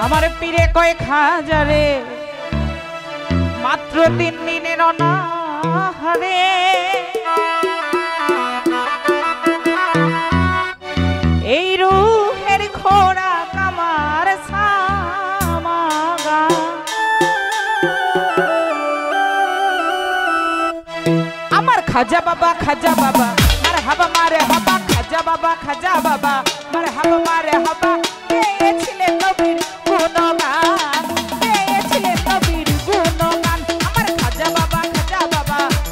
আমার পীরে কয় খাজারে মাত্র 3 দিনের অনাহারে এই রুহের খোরাক আমার সামাগা আমার খাজা বাবা মারে হাবা মারে হাবা খাজা বাবা মারে হাবা মারে হাবা গেয়েছিলেন নবীর গুণগান গেয়েছিলেন নবীর গুণগান আমার খাজা বাবা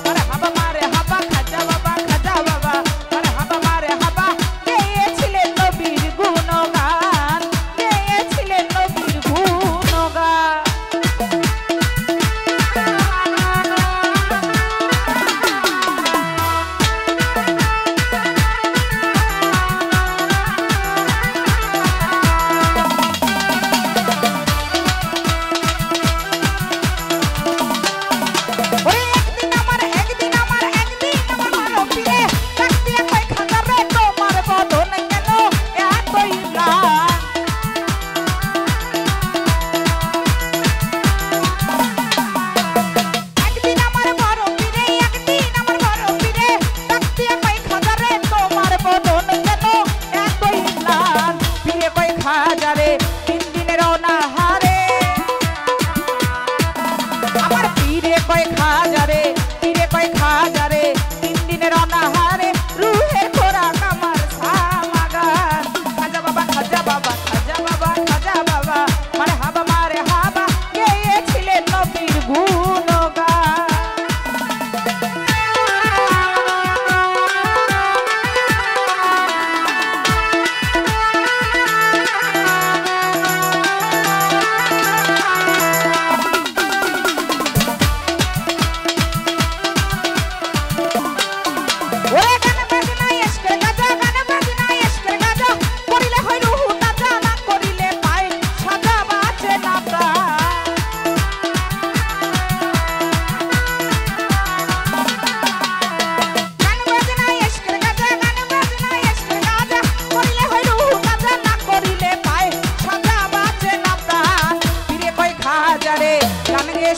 মারে হাবা মারে হাবা খাজা বাবা মারে হাবা মারে হাবা গেয়েছিলেন নবীর গুণগান গেয়েছিলেন নবীর গুণগান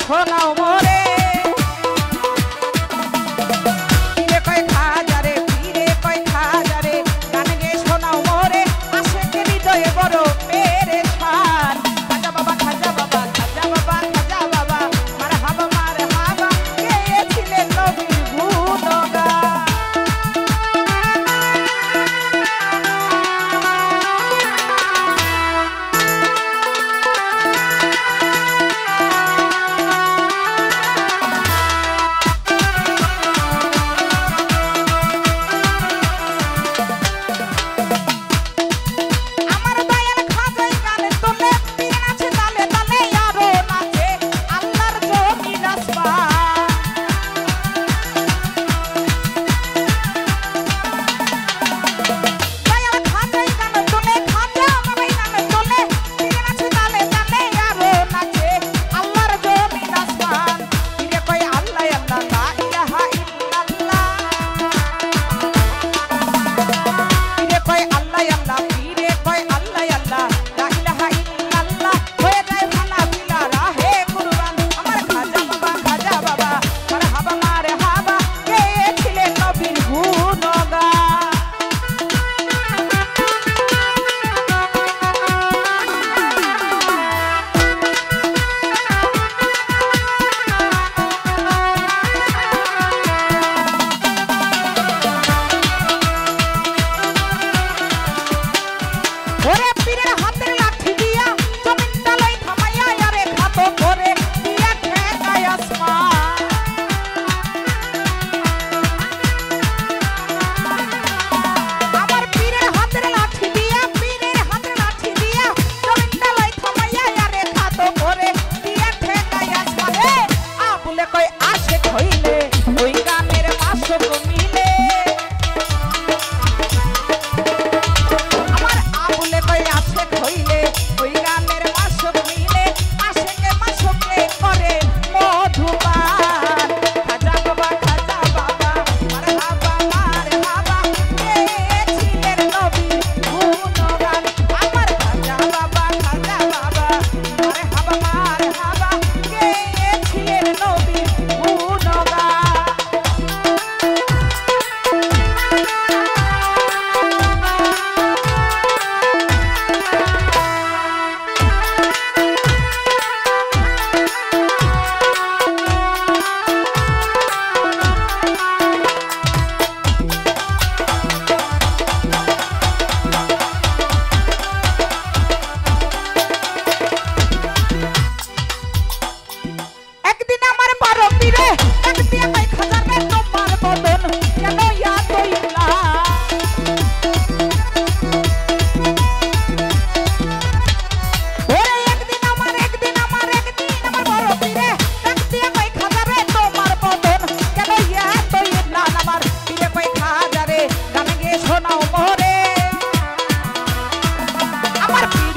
শোনাও মোরে পীরে কয় খাজারে গান গে শোনাও মোরে আশেকের হৃদয়ে বড় পেরেশান খাজা বাবা মারে হাবা গেয়েছিলেন নবীর গুণগান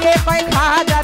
রে কয় খাজা